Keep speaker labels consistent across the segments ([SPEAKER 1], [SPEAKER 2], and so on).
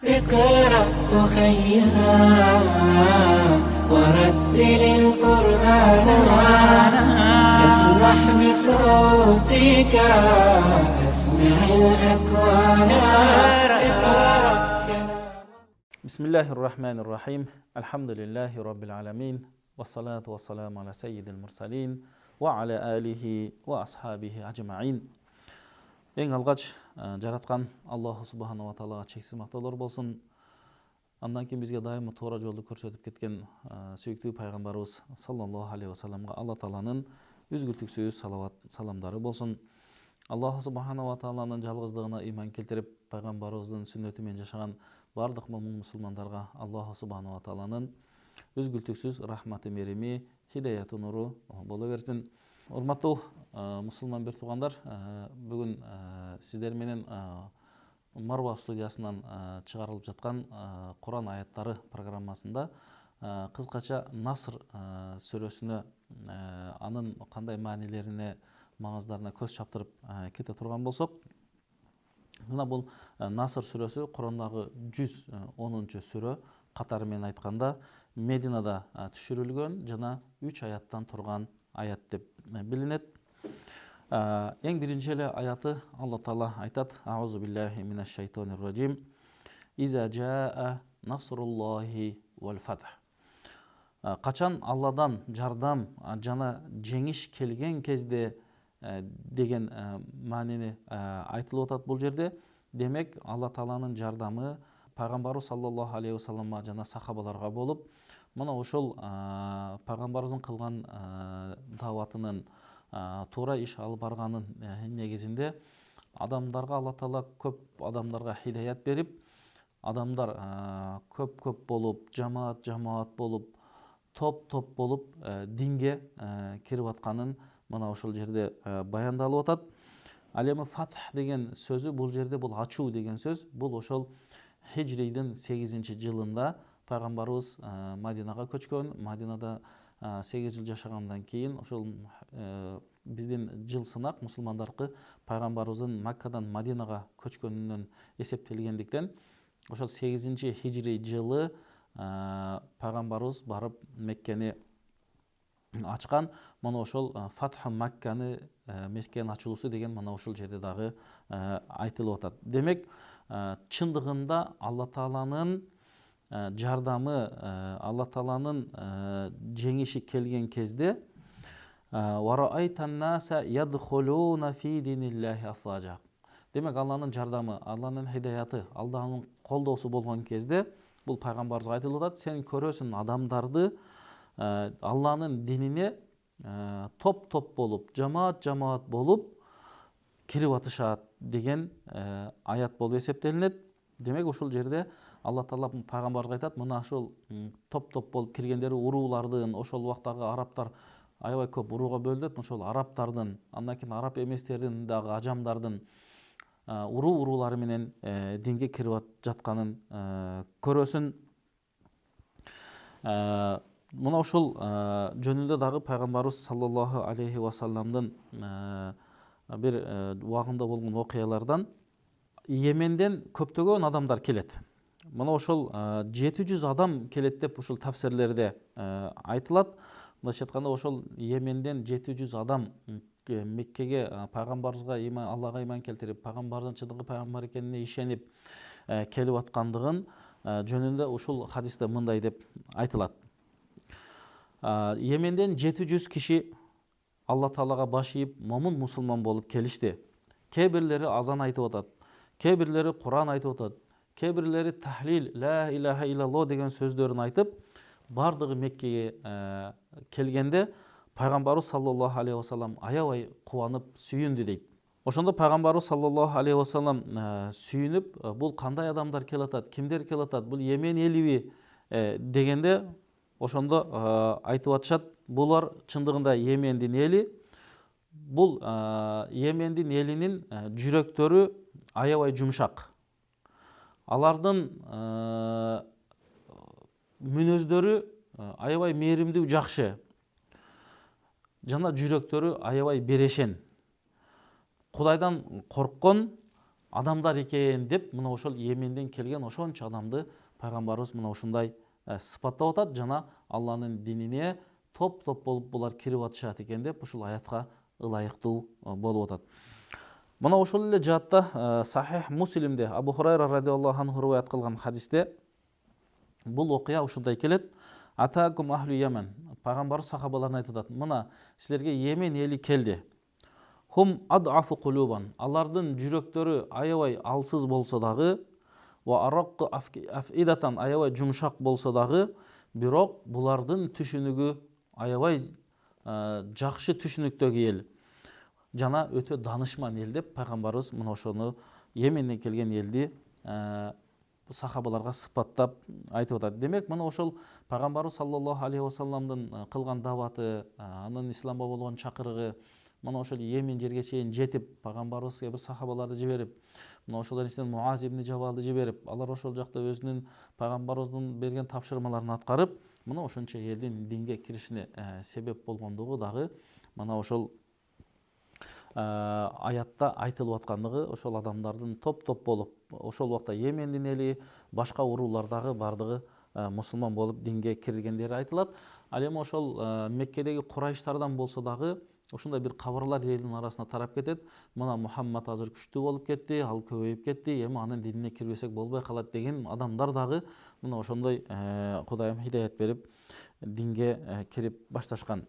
[SPEAKER 1] اقرأ أخيها ورتل القرآن اسمح بصوتك اسمع الأكوان
[SPEAKER 2] بسم الله الرحمن الرحيم الحمد لله رب العالمين والصلاة والسلام على سيد المرسلين وعلى آله وأصحابه أجمعين. Ең алғаш жаратқан Аллаху Субханала Тағалаға шексіз мақтаулар болсын. Андан кейін бізге дайымы тура жолды көрсетіп кеткен сүйікті пайғамбарымыз саллаллаху алейхи вассаламға Алла Тағаланың үзгілтіксіз салауат саламдары болсын. Аллаху Субханала Тағаланың жалғыздығына иман келтіріп, пайғамбарымыздың сүннетімен жашаған барлық мұмын мұсылмандарға Аллаху Субханала Тағаланың үзгілтіксіз рахматы мереме, хидаяты нұры бола берсін. Урматтуу мусулман бир туугандар, бүгүн сиздер менен Марва студиясынан чыгарылып жаткан Куран аяттары программасында кыскача Наср сүрөсүнө анын кандай маанилерине, маңыздарына көз чаптырып кете турган болсок, мына бул Наср сүрөсү Курандагы 110 сүрө, катары менен айтканда Мединада түшүрүлгөн жана 3 аяттан турган аят деп билинет. Ең биринчи эле аяты Алла Таала айтат: Аузу биллахи минаш шайтанир раджим. Иза жаа насруллахи вал фатх. Качан Алладан жардам жана жеңиш келген кезде деген маанини айтылып атат бул жерде. Демек Алла Тааланын жардамы пайгамбарыбыз саллаллаху алейхи вассаламга жана сахабаларга болуп, мына ошол пайгамбарыбыздын кылган даватынын туура иш алып барганын негизинде адамдарга Алла Таала көп адамдарга хидаят берип, адамдар көп болуп, жамаат болуп, топ болуп динге кирип атканын мына ошол жерде баяндалып атат. Ал эми фатх деген сөзү бул жерде бул ачуу деген сөз. Бул ошол Хижрийдин 8-жылында пайгамбарыбыз Мадинага көчкөн. Мадинада 8 жыл жашагандан кийин ошол биздин жыл сынак мусулмандаркы пайгамбарыбыздын Маккадан Мадинага көчкөнүнөн эсептелгендиктен ошол 8-хижри жылы пайгамбарыбыз барып Меккени ачкан. Мына ошол Фатх Макканы, Меккенин ачылуусу деген мына ошол жерде дагы айтылып атат. Демек, чындыгында Алла Тааланын жардамы, Алла Тааланын жеңиши келген кезде вараайтан-наса ядхулуна фи диниллахи афважа. Демек, Алланын жардамы, Алланын хидаяты, Алланын колдоосу болгон кезде бул пайгамбарыбызга айтылып атат: сен көрөсүң адамдарды Алланын динине топ болуп, жамаат болуп кирип атышат деген аят болуп эсептелинет. Демек, ошол жерде Алла Таала пайгамбарга айтат: мына ошол топ болуп киргендери уруулардын, ошол убактагы арабтар аябай көп урууга бөлүнөт. Ошол арабтардын, андан кийин араб эместердин дагы ажамдардын уруулары менен динге кирип жатканын көрөсүн. Мына ошол жөнүндө дагы пайгамбарыбыз саллаллаху алейхи вассаламдын бир убагында болгон окуялардан Йеменден көптөгөн адамдар келет. Мына ошол 700 адам келет деп ошол тафсирлерде айтылат. Мындайча айтканда, ошол Йеменден 700 адам Меккеге пайгамбарыбызга Аллага иман келтирип, пайгамбардын чындыгы пайгамбар экенине ишенип келип аткандыгын жөнүндө ушул хадисте мындай деп айтылат. Йеменден 700 киши Алла Таалага баш ийип, момун мусулман болуп келишти. Кээ бирлери азан айтып атат, кээ бирлери Куран айтып атат, кээ бирлери тахлил, ла илаха иллаллах деген сөздөрүн айтып, бардыгы Меккеге келгенде пайгамбарыбыз саллаллаху алейхи вассалам аябай кубанып, сүйүндү дейт. Ошондо пайгамбарыбыз саллаллаху алейхи вассалам сүйүнүп, бул кандай адамдар келип атат, кимдер келип атат, бул Йемен элиби дегенде ошондо айтып атышат: булар чындыгында Йемендин эли. Бул Йемендин элинин жүрөктөрү аябай жумшак. Алардын мүнөздөрү аябай мээримдүү, жакшы. Жана жүрөктөрү аябай берешен. Кудайдан корккон, адамдар екен деп мына ошол Йеменден келген ошончо адамды пайгамбарыбыз мына ушундай сыпаттап атат жана Алланын динине топ-топ болуп булар кирип атышат экен деп ушул аятка ылайыктуу болуп атат. Мына ошол эле жаатта Сахих Муслимде Абу Хурайра радиаллаху анху риваят кылган хадисте бул окуя ушундай келет. Атакум ахлу Йемен. Пайгамбар сахабаларына айтат: "Мына силерге Йемен эли келди. Хум ад'афу кулубан. Алардын жүрөктөрү аябай алсыз болсо дагы, ва аракку афидатан аябай жумшак болсо дагы, бирок булардын түшүнүгү аябай жакшы түшүнүктөгү эл. Жана өтө данышман ел" деп пайгамбарыбыз мына ошону Йеменден келген элди сахабаларга сыпаттап айтып атат. Демек, мына ошол пайгамбарыбыз саллаллаху алейхи вассаламдын кылган даваты, анын исламга болгон чакырыгы мына ошол Йемен жерге чейин жетип, пайгамбарыбыз бир сахабаларды жиберип, мына ошолордун ичинен Муаз ибн Жабалды жиберип, алар ошол жакта өзүнүн пайгамбарыбыздын берген тапшырмаларын аткарып, мына ошончо элдин динге киришине себеп болгондугу дагы мына ошол аятта айтылып аткандыгы, ошол адамдардын топ-топ болуп, ошол убакта Йемендин эли, башка уруулардагы бардыгы мусулман болуп динге кирилгендери айтылат. Ал эми ошол Меккедеги Курайштардан болсо дагы ушундай бир кабарлар элдин арасына тарап кетет. Мына Мухаммад азыр күчтүү болуп кетти, ал көбөйүп кетти, эми анын динине кирбесек болбой калат деген адамдар дагы мына ошондой Кудайым хидаят берип динге кирип башташкан.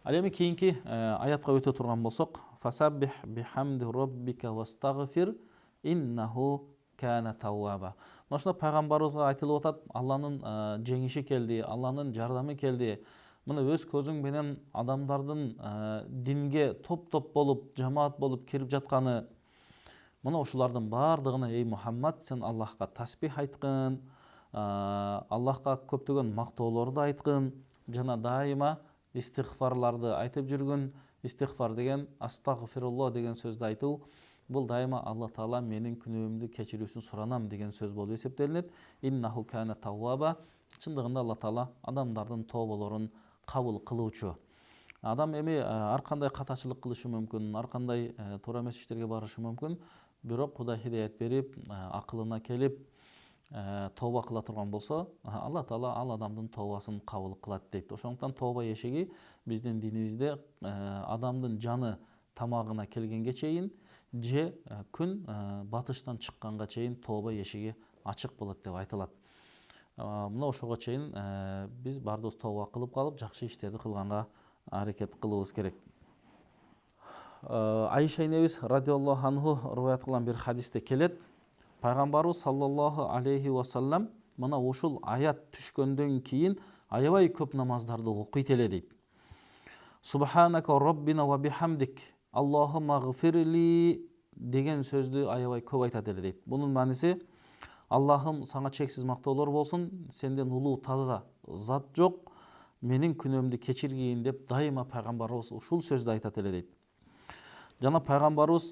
[SPEAKER 2] Ал эми кийинки аятка өтө турган болсок, фасаббих бихамди роббика вастагфир иннаху кана тавваба. Мына пайгамбарыбызга айтылып атат, Алланын жеңиши келди, Алланын жардамы келди. Мына өз көзүң менен адамдардын динге топ-топ болуп, жамаат болуп кирип жатканы, мына ушулардын бардыгына эй Мухаммад, сен Аллахка тасбих айткын, Аллахка көптөгөн мактоолорду айткын, жана дайыма истигфарларды айтып жүргүн. Истигфар деген астагфируллах деген сөздү айтуу. Бул дайыма Алла Таала менин күнөөмдү кечирүүсүн суранам деген сөз болуп эсептелинет. Иннаху кана тавваба. Чындыгында Алла Таала адамдардын тоболорун кабыл кылуучу. Адам эми ар кандай катачылык кылышы мүмкүн, ар кандай туура эмес иштерге барышы мүмкүн. Бирок Кудай хидаят берип, акылына келип, тооба кыла турган болсо, Алла Таала ал адамдын тообасын кабыл кылат дейт. Ошондуктан тооба эшиги биздин динибизде адамдын жаны тамагына келгенге чейин же күн батыштан чыкканга чейин тооба эшиги ачык болот деп айтылат. Мына ошого чейин биз бардыбыз тооба кылып калып, жакшы иштерди кылганга аракет кылыбыз керек. Айша энебиз радиаллаху анху риваят кылган бир хадисте келет. Пайгамбарыбыз саллаллаху алейхи вассалам мына ушул аят түшкөндөн кийин аябай көп намаздарды окуйт эле дейт. Субханака роббина ва бихамдик Аллахумма гфирли деген сөздү аябай көп айтат эле дейт. Бунун мааниси: Аллахым, саңа чексиз мактоолор болсун, сенден улуу таза зат жок, менин күнөөмдү кечиргин деп дайыма пайгамбарыбыз ушул сөздү айтат эле дейт. Жана пайгамбарыбыз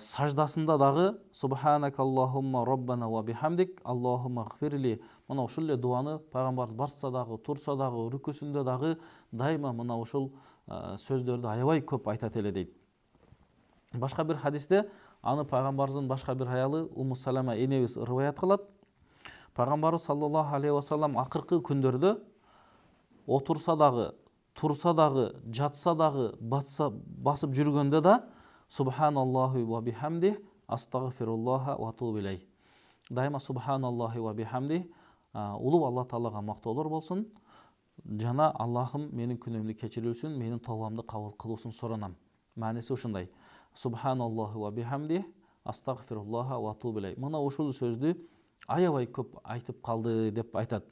[SPEAKER 2] саждасында дагы Субханака Аллахумма роббана ва бихамдик Аллахумма гфирли, мына ушул эле дуаны пайгамбарыбыз барса дагы, турса дагы, рүкүсүндө дагы дайыма мына ушул сөздөрдү аябай көп айтат эле дейт. Башка бир хадисте аны пайгамбарыбыздын башка бир аялы Умму Салама энебиз риваят кылат. Пайгамбарыбыз саллаллаху алейхи вассалам акыркы күндөрдө отурса дагы, турса дагы, жатса дагы, басып жүргөндө да Субханаллахи ва бихамди астагфируллаха ва атубу илей. Дайыма Субханаллахи ва бихамди, улуу Алла Таалага мактоолор болсун, жана Аллахым менин күнөөмдү кечирүүсүн, менин тообамды кабыл кылуусун суранам. Мааниси ушундай. Субханаллахи ва бихамди астагфируллаха ва атубу илей. Мына ушул сөздү аябай көп айтып калды деп айтат.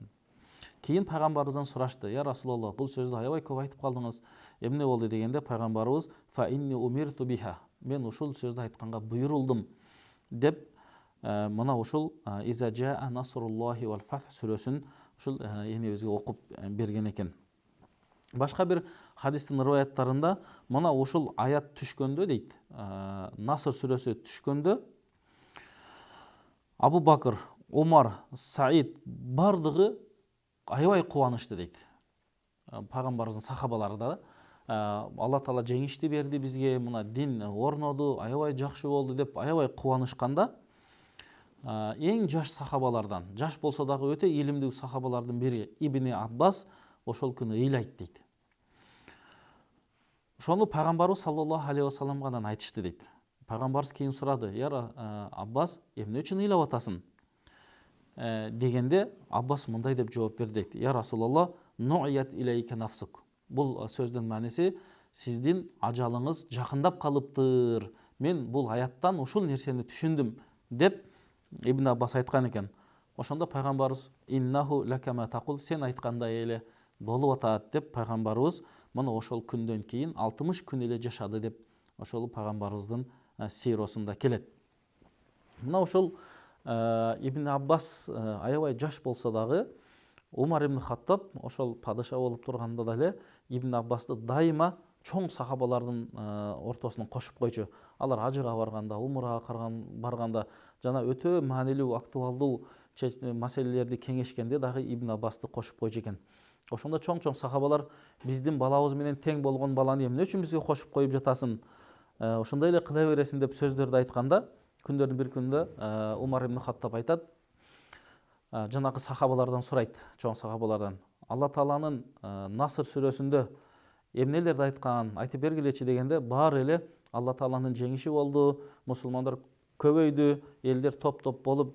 [SPEAKER 2] Кийин пайгамбарыбыздан сурашты: "Я Расулаллах, бул сөздү аябай көп айтып калдыңыз. Эмне болду?" дегенде пайгамбарыбыз: "Фа инни умирту биха." Мен ушул сөздү айтканга буйрулдум деп мына ушул Иза жаа насруллахи вал фатх сүрөсүн ушул энебизге окуп берген экен. Башка бир хадистин риваяттарында мына ушул аят түшкөндө дейт, Наср сүрөсү түшкөндө Абу Бакыр, Умар, Саид бардыгы аябай кубанышты дейт. Пайгамбарыбыздын сахабалары да Алла Таала жеңишти берди бизге, мына дин орноду, аябай жакшы болду деп аябай кубанышканда, эң жаш сахабалардан, жаш болсо дагы өтө илимдүү сахабалардын бири Ибн Аббас ошол күнү ыйлайт дейт. Ошону пайгамбарыбыз саллаллаху алейхи вассаламга айтышты дейт. Пайгамбарыбыз кийин сурады: "Я Аббас, эмне үчүн ыйлап атасың?" Дегенде Аббас мындай деп жооп берди дейт: "Я Расулалла, нуият илейке нафсук." Бул сөздүн мааниси: сиздин ажалыңыз жакындап калыптыр. Мен бул аяттан ушул нерсени түшүндүм деп Ибн Аббас айткан экен. Ошондо пайгамбарыбыз: "Иннаху лакама тaqul", сен айткандай эле болуп атат деп пайгамбарыбыз мына ошол күндөн кийин 60 күн эле жашады деп ошол пайгамбарыбыздын сиросунда келет. Мына ошол Ибн Аббас аябай жаш болсо дагы Умар ибн Хаттаб ошол падыша болуп турганда деле Ибн Аббасты дайыма чоң сахабалардын ортосуна кошуп койчу. Алар ажыга барганда, умрага барганда жана өтө маанилүү, актуалдуу маселелерди кеңешкенде дагы Ибн Аббасты кошуп койчу экен. Ошондо чоң сахабалар: "Биздин балабыз менен тең болгон баланы эмне үчүн бизге кошуп коюп жатасың? Ошондой эле кыла бересиң" деп сөздөрдү айтканда, күндөрдүн бир күндө Умар ибн Хаттаб айтат, жанагы сахабалардан сурайт, чоң сахабалардан: "Алла Тааланын Наср сүрөсүндө эмнелерди айткан, айтып бергилечи" дегенде, баары эле Алла Тааланын жеңиши болду, мусулмандар көбөйдү, элдер топ болуп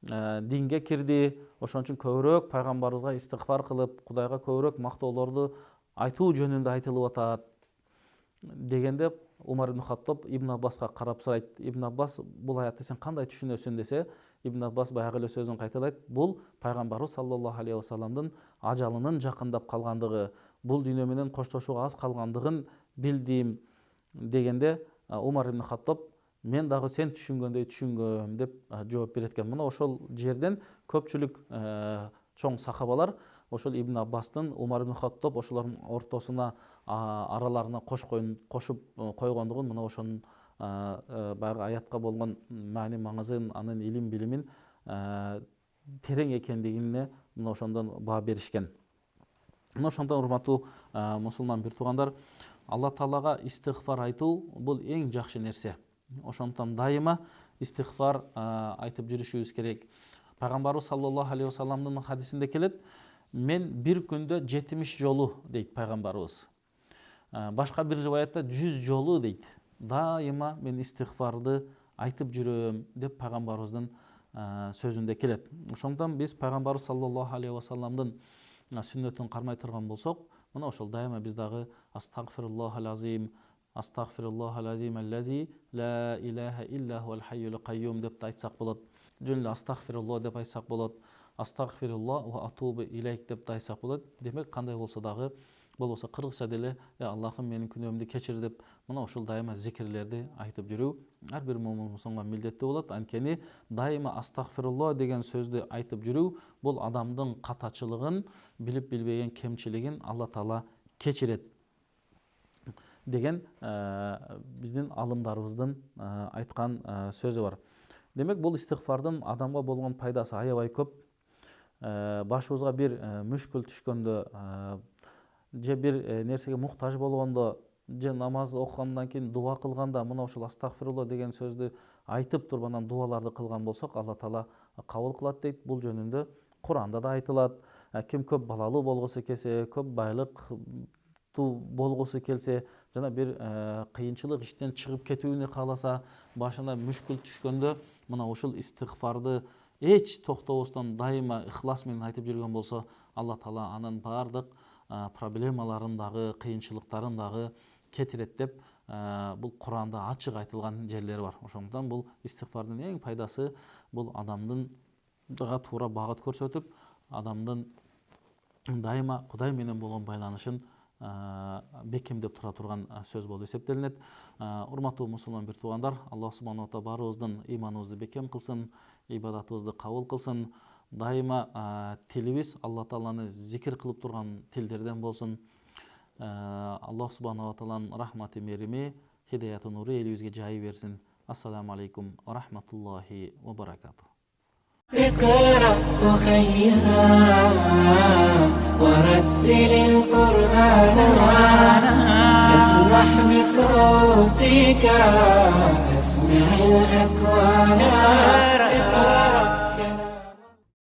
[SPEAKER 2] динге кирди, ошон үчүн көбүрөөк пайгамбарыбызга истигфар кылып, Кудайга көбүрөөк мактоолорду айтуу жөнүндө айтылып атат дегенде, Умар ибн Хаттаб Ибн Аббаска карап сурайт: "Ибн Аббас, бул аятты сен кандай түшүнөсүң?" десе, Ибн Аббас баягы эле сөзүн кайталайт: "Бул пайгамбарыбыз саллаллаху алейхи вассаламдын ажалынын жакындап калгандыгы, бул дүйнө менен коштошууга аз калгандыгын билдим" дегенде, Умар ибн Хаттаб: "Мен дагы сен түшүнгөндөй түшүнгөм" деп жооп берет экен. Мына ошол жерден көпчүлүк чоң сахабалар ошол Ибн Аббастын Умар ибн Хаттаб ошолордун ортосуна, араларына кошуп койгондугун, мына ошонун баягы аятка болгон маани маңызын, анын илим билимин терең экендигине мына ошондон баа беришкен. Мына ошондон урматтуу мусулман бир туугандар, Алла Таалага истигфар айтуу бул эң жакшы нерсе. Ошондон дайыма истигфар айтып жүрүшүбүз керек. Пайгамбарыбыз саллаллаху алейхи вассаламдын хадисинде келет: "Мен бир күндө 70 жолу" дейт пайгамбарыбыз. Башка бир риваятта 100 жолу дейт. Дайыма мен истигфарды айтып жүрөм деп пайгамбарыбыздын сөзүндө келет. Ошондон биз пайгамбарыбыз саллаллаху алейхи вассаламдын сүннөтүн кармай турган болсок, мына ошол дайыма биз дагы астагфируллахал азим, астагфируллахал азим аллази ла илаха илля хуал хайюл кайюм деп айтсак болот. Жөн эле астагфируллах деп айтсак болот. Астагфируллах ва атубу илейк деп айтсак болот. Демек кандай болсо дагы, болбосо кыргызча деле Аллахым менин күнөөмдү кечир деп мына ошол дайыма зикирлерди айтып жүрүү ар бир мусулманга милдеттүү болот. Анткени дайыма астагфируллах деген сөздү айтып жүрүү бул адамдын катачылыгын, билип билбеген кемчилигин Алла Таала кечирет деген биздин алымдарыбыздын айткан сөзү бар. Демек бул истигфардын адамга болгон пайдасы аябай көп. Башыбызга бир мүшкүл түшкөндө, же бир нерсеге муктаж болгондо, же намаз окугандан кийин дуа кылганда мына ошол астагфируллах деген сөздү айтып туруп анан дуаларды кылган болсок, Алла Таала кабыл кылат дейт. Бул жөнүндө Куранда да айтылат. Ким көп балалуу болгусу келсе, көп байлыктуу болгусу келсе, жана бир кыйынчылык иштен чыгып кетүүнү кааласа, башына мүшкүл түшкөндө мына ушул истигфарды эч токтобостон дайыма ихлас менен айтып жүргөн болсо, Алла Таала анын бардык проблемаларын дагы, кыйынчылыктарын дагы кетирет деп бул Куранда ачык айтылган жерлери бар. Ошондон бул истигфардын эң пайдасы бул адамдын дагы туура багыт көрсөтүп, адамдын дайыма Кудай менен болгон байланышын бекемдеп тура турган сөз болуп эсептелинет. Урматтуу мусулман бир туугандар, Аллах субханаху ва таала баарыбыздын ыйманыбызды бекем кылсын, ибадатыбызды кабыл кылсын. Дайыма тилибиз Алла Тааланы зикир кылып турган тилдерден болсун. Аллах субханаху ва тааланын рахматы, мерими, хидаяты, нуру элибизге жайы берсин. Ассаламу алейкум ва рахматуллахи ва баракатух.
[SPEAKER 1] اقرأ أخيها ورتل القرآن افرح بصوتك، أسمع الأكوان